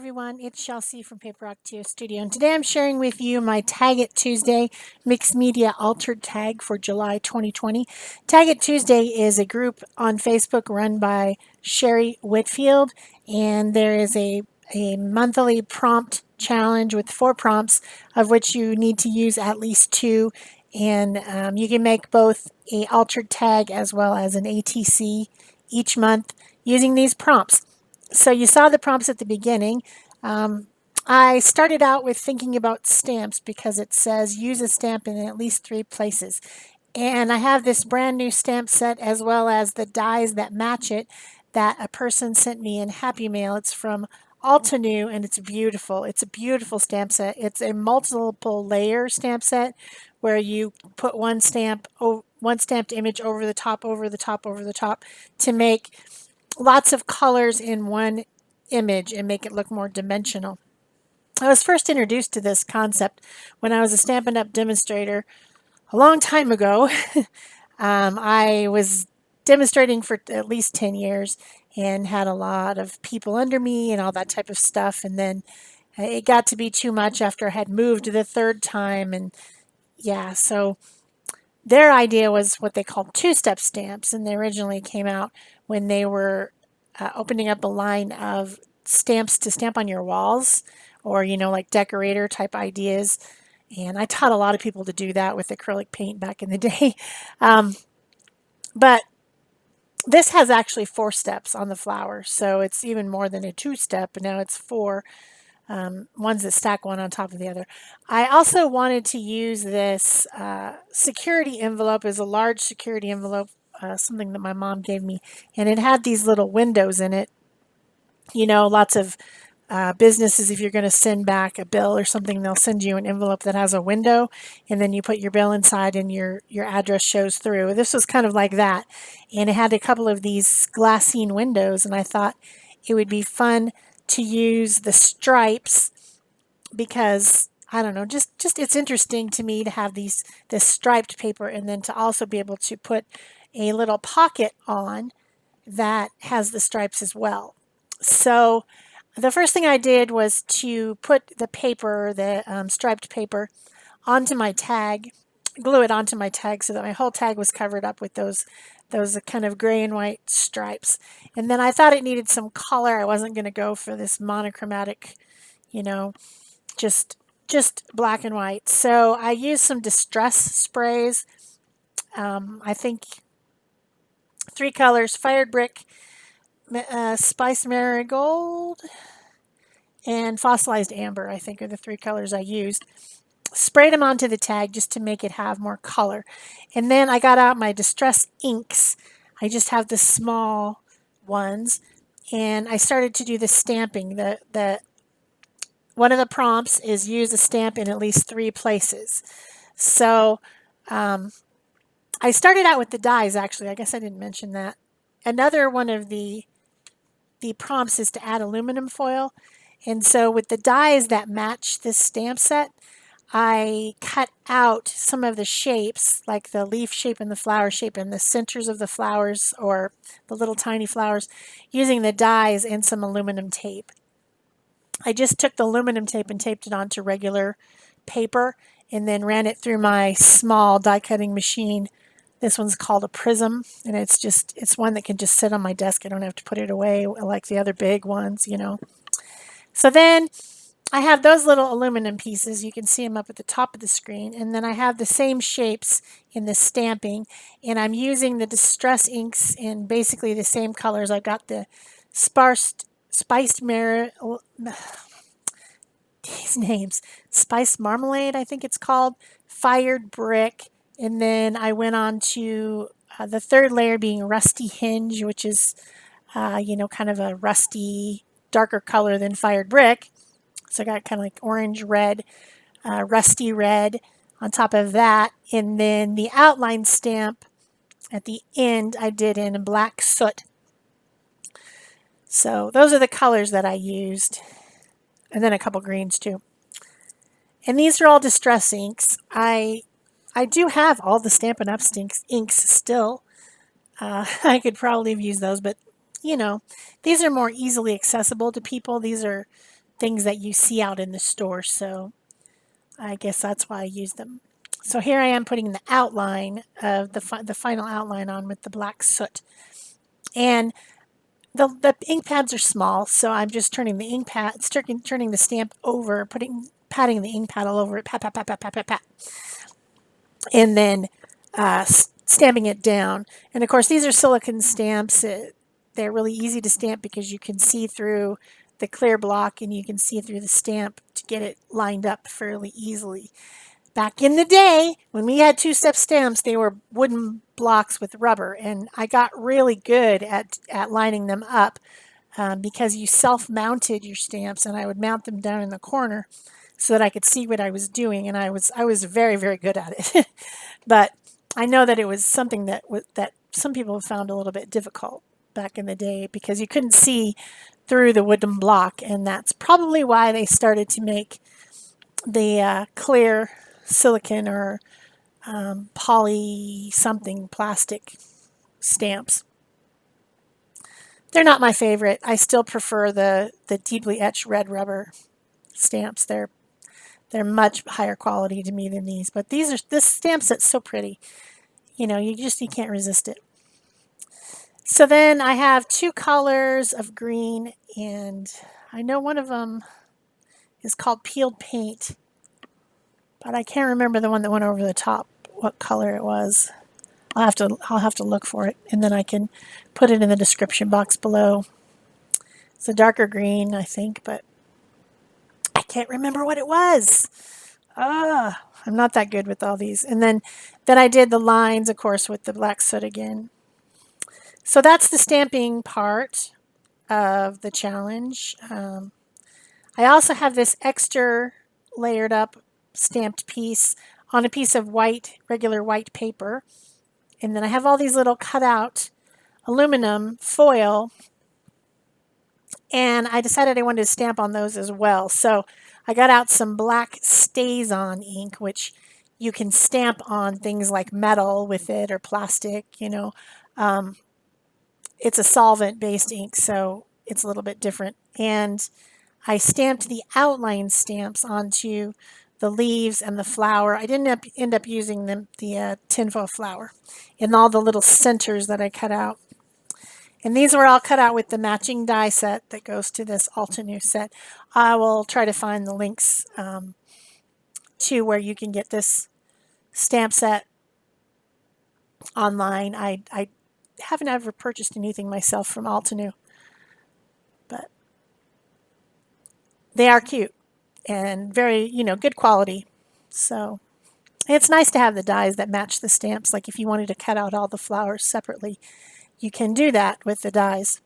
everyone, it's Shel C from PaperOcotilloStudio, and today I'm sharing with you my Tag It Tuesday Mixed Media Altered Tag for July 2020. Tag It Tuesday is a group on Facebook run by Sherry Whitfield, and there is a monthly prompt challenge with 4 prompts, of which you need to use at least 2, and you can make both a altered tag as well as an ATC each month using these prompts. So you saw the prompts at the beginning. I started out with thinking about stamps because it says use a stamp in at least 3 places. And I have this brand new stamp set as well as the dies that match it that a person sent me in Happy Mail. It's from Altenew and it's beautiful. It's a beautiful stamp set. It's a multiple layer stamp set where you put one stamped image over the top, over the top, over the top to make lots of colors in one image and make it look more dimensional. I was first introduced to this concept when I was a Stampin' Up! Demonstrator a long time ago. I was demonstrating for at least 10 years and had a lot of people under me and all that type of stuff. And then it got to be too much after I had moved the 3rd time. And yeah, so their idea was what they called 2-step stamps. And they originally came out when they were opening up a line of stamps to stamp on your walls, or like decorator type ideas. And I taught a lot of people to do that with acrylic paint back in the day. But this has actually 4 steps on the flower, so it's even more than a 2-step. Now it's 4 ones that stack one on top of the other. I also wanted to use this security envelope as a large security envelope, something that my mom gave me, and it had these little windows in it. Lots of businesses, if you're going to send back a bill or something, they'll send you an envelope that has a window, and then you put your bill inside and your address shows through. This was kind of like that, and it had a couple of these glassine windows, and I thought it would be fun to use the stripes because I don't know, just it's interesting to me to have this striped paper, and then to also be able to put a little pocket on that has the stripes as well. So the first thing I did was to put the paper, the striped paper, onto my tag, glue it onto my tag so that my whole tag was covered up with those kind of gray and white stripes. And then I thought it needed some color. I wasn't going to go for this monochromatic, just black and white. So I used some distress sprays. I think 3 colors: Fired Brick, Spice Marigold, and Fossilized Amber, I think, are the 3 colors I used. Sprayed them onto the tag just to make it have more color. And then I got out my distress inks. I just have the small ones. And I started to do the stamping. One of the prompts is use a stamp in at least 3 places. So I started out with the dies, actually. I guess I didn't mention that. Another one of the prompts is to add aluminum foil. And so with the dies that match this stamp set, I cut out some of the shapes, like the leaf shape and the flower shape and the centers of the flowers, or the little tiny flowers, using the dies and some aluminum tape. I just took the aluminum tape and taped it onto regular paper and then ran it through my small die cutting machine. This one's called a Prism, and it's one that can just sit on my desk. I don't have to put it away like the other big ones. So then I have those little aluminum pieces. You can see them up at the top of the screen. And then I have the same shapes in the stamping. And I'm using the distress inks in basically the same colors. I've got the spiced these names. Spiced Marmalade, I think it's called. Fired Brick. And then I went on to the 3rd layer being Rusty Hinge, which is, kind of a rusty, darker color than Fired Brick. So I got kind of like orange, red, rusty red on top of that. And then the outline stamp at the end I did in black soot. So those are the colors that I used. And then a couple greens too. And these are all distress inks. I do have all the Stampin' Up! Inks still. I could probably have used those, but these are more easily accessible to people. These are things that you see out in the store. So I guess that's why I use them. So here I am putting the outline of the final outline on with the black soot. And the ink pads are small, so I'm just turning the ink pad, turning the stamp over, patting the ink pad all over it, pat, pat, pat, pat, pat, pat, pat, and then stamping it down. And of course, these are silicone stamps. They're really easy to stamp because you can see through the clear block and you can see through the stamp to get it lined up fairly easily. Back in the day, when we had two-step stamps, they were wooden blocks with rubber, and I got really good at lining them up because you self-mounted your stamps, and I would mount them down in the corner so that I could see what I was doing, and I was very, very good at it. But I know that it was something that some people have found a little bit difficult back in the day because you couldn't see through the wooden block, and that's probably why they started to make the clear silicon or poly something plastic stamps. They're not my favorite. I still prefer the deeply etched red rubber stamps. They're much higher quality to me than these. But this stamp set's so pretty. You know, you can't resist it. So then I have two colors of green, and I know one of them is called peeled paint, but I can't remember the one that went over the top, what color it was. I'll have to look for it, and then I can put it in the description box below. It's a darker green, I think, but I can't remember what it was. I'm not that good with all these. And then I did the lines, of course, with the black soot again. So that's the stamping part of the challenge. I also have this extra layered up stamped piece on a piece of regular white paper. And then I have all these little cutout aluminum foil, and I decided I wanted to stamp on those as well. So I got out some black StazOn ink, which you can stamp on things like metal with it or plastic, you know. It's a solvent-based ink, so it's a little bit different. And I stamped the outline stamps onto the leaves and the flower. I didn't end up using the tinfoil flower in all the little centers that I cut out. And these were all cut out with the matching die set that goes to this Altenew set. I will try to find the links to where you can get this stamp set online. I haven't ever purchased anything myself from Altenew, but they are cute and very, good quality. So it's nice to have the dies that match the stamps. Like if you wanted to cut out all the flowers separately, you can do that with the dies.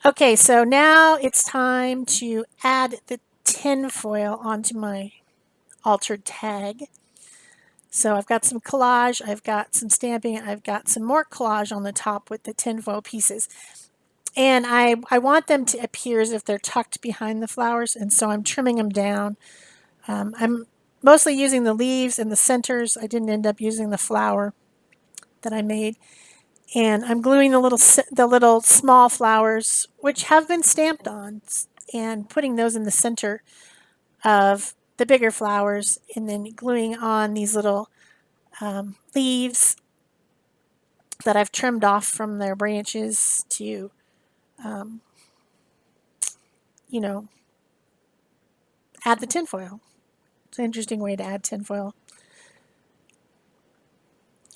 Okay, so now it's time to add the tin foil onto my altered tag. So I've got some collage, I've got some stamping, I've got some more collage on the top with the tinfoil pieces. And I want them to appear as if they're tucked behind the flowers, and so I'm trimming them down. I'm mostly using the leaves and the centers. I didn't end up using the flower that I made. And I'm gluing the little small flowers, which have been stamped on, and putting those in the center of the bigger flowers, and then gluing on these little leaves that I've trimmed off from their branches to, you know, add the tinfoil. It's an interesting way to add tinfoil.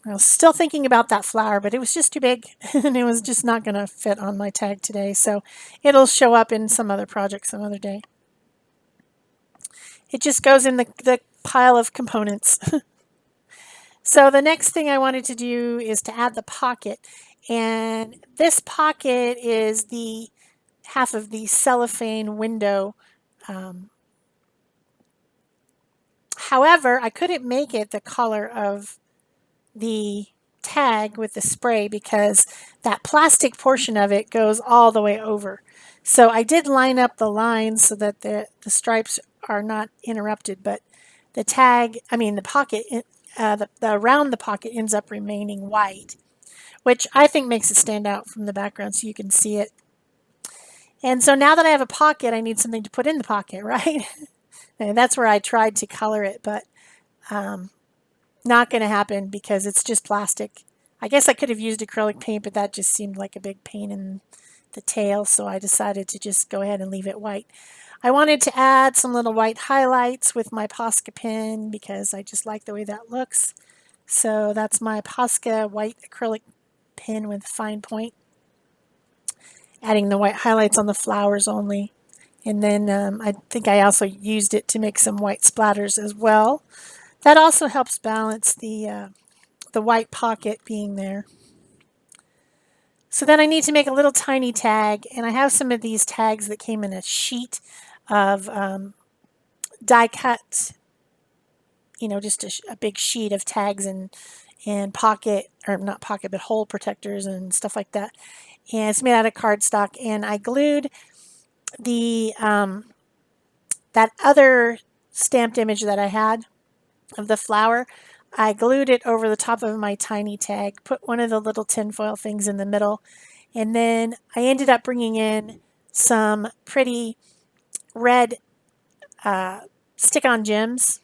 I was still thinking about that flower, but it was just too big and it was just not going to fit on my tag today. So it'll show up in some other project some other day. It just goes in the pile of components. So the next thing I wanted to do is to add the pocket. And this pocket is the half of the cellophane window. However, I couldn't make it the color of the tag with the spray because that plastic portion of it goes all the way over. So I did line up the lines so that the stripes are not interrupted, but the pocket, around the pocket ends up remaining white, which I think makes it stand out from the background so you can see it. And so now that I have a pocket, I need something to put in the pocket, right? And that's where I tried to color it, but not going to happen because it's just plastic. I guess I could have used acrylic paint, but that just seemed like a big pain in the tail, so I decided to just go ahead and leave it white. I wanted to add some little white highlights with my Posca pen because I just like the way that looks. So that's my Posca white acrylic pen with fine point. Adding the white highlights on the flowers only. And then I think I also used it to make some white splatters as well. That also helps balance the white pocket being there. So then I need to make a little tiny tag, and I have some of these tags that came in a sheet of die cut, just a big sheet of tags and pocket, or not pocket, but hole protectors and stuff like that. And it's made out of cardstock, and I glued the that other stamped image that I had of the flower. I glued it over the top of my tiny tag, put one of the little tinfoil things in the middle, and then I ended up bringing in some pretty red stick-on gems.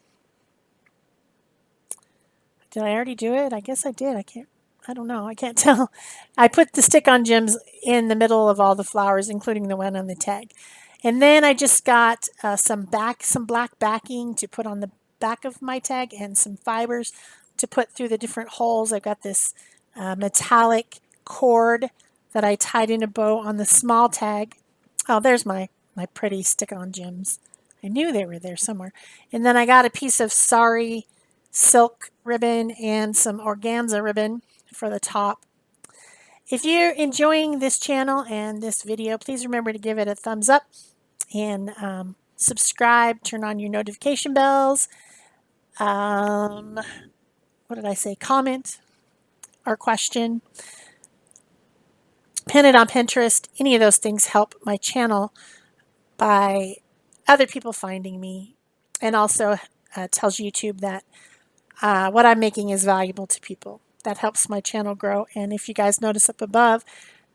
Did I already do it? I guess I did. I don't know. I can't tell. I put the stick-on gems in the middle of all the flowers, including the one on the tag. And then I just got some black backing to put on the back of my tag and some fibers to put through the different holes. I've got this metallic cord that I tied in a bow on the small tag. Oh, there's my pretty stick-on gems. I knew they were there somewhere. And then I got a piece of sari silk ribbon and some organza ribbon for the top. If you're enjoying this channel and this video, please remember to give it a thumbs up and subscribe, turn on your notification bells. What did I say? Comment or question. Pin it on Pinterest. Any of those things help my channel by other people finding me, and also tells YouTube that what I'm making is valuable to people. That helps my channel grow. And if you guys notice up above,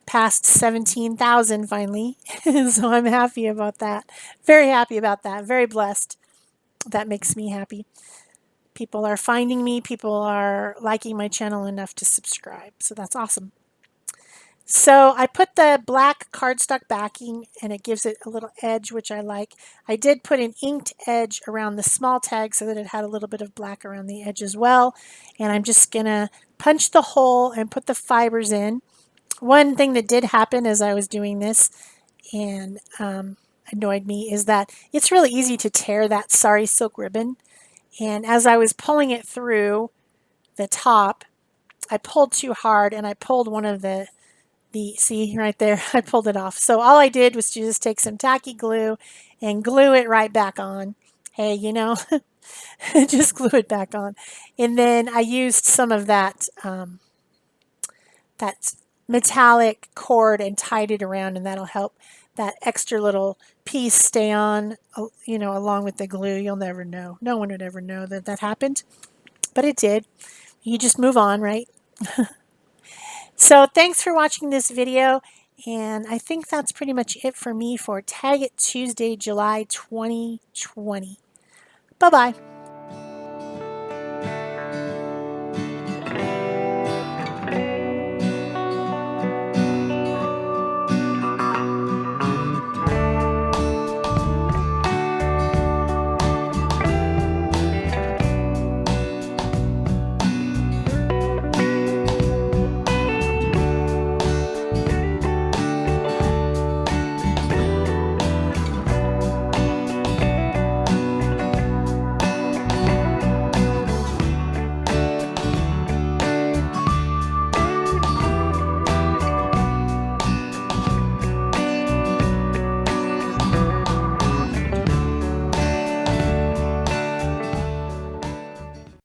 past 17,000 finally. So I'm happy about that. Very happy about that. Very blessed. That makes me happy. People are finding me. People are liking my channel enough to subscribe. So that's awesome. So I put the black cardstock backing and it gives it a little edge, which I like. I did put an inked edge around the small tag so that it had a little bit of black around the edge as well. And I'm just going to punch the hole and put the fibers in. One thing that did happen as I was doing this and annoyed me is that it's really easy to tear that sari silk ribbon. And as I was pulling it through the top, I pulled too hard and I pulled one of the see right there, I pulled it off. So all I did was to just take some tacky glue and glue it right back on. Hey, just glue it back on. And then I used some of that that metallic cord and tied it around, and that'll help that extra little piece stay on, along with the glue. You'll never know. No one would ever know that that happened, but it did. You just move on, right? So thanks for watching this video, and I think that's pretty much it for me for Tag It Tuesday, July 2020. Bye-bye.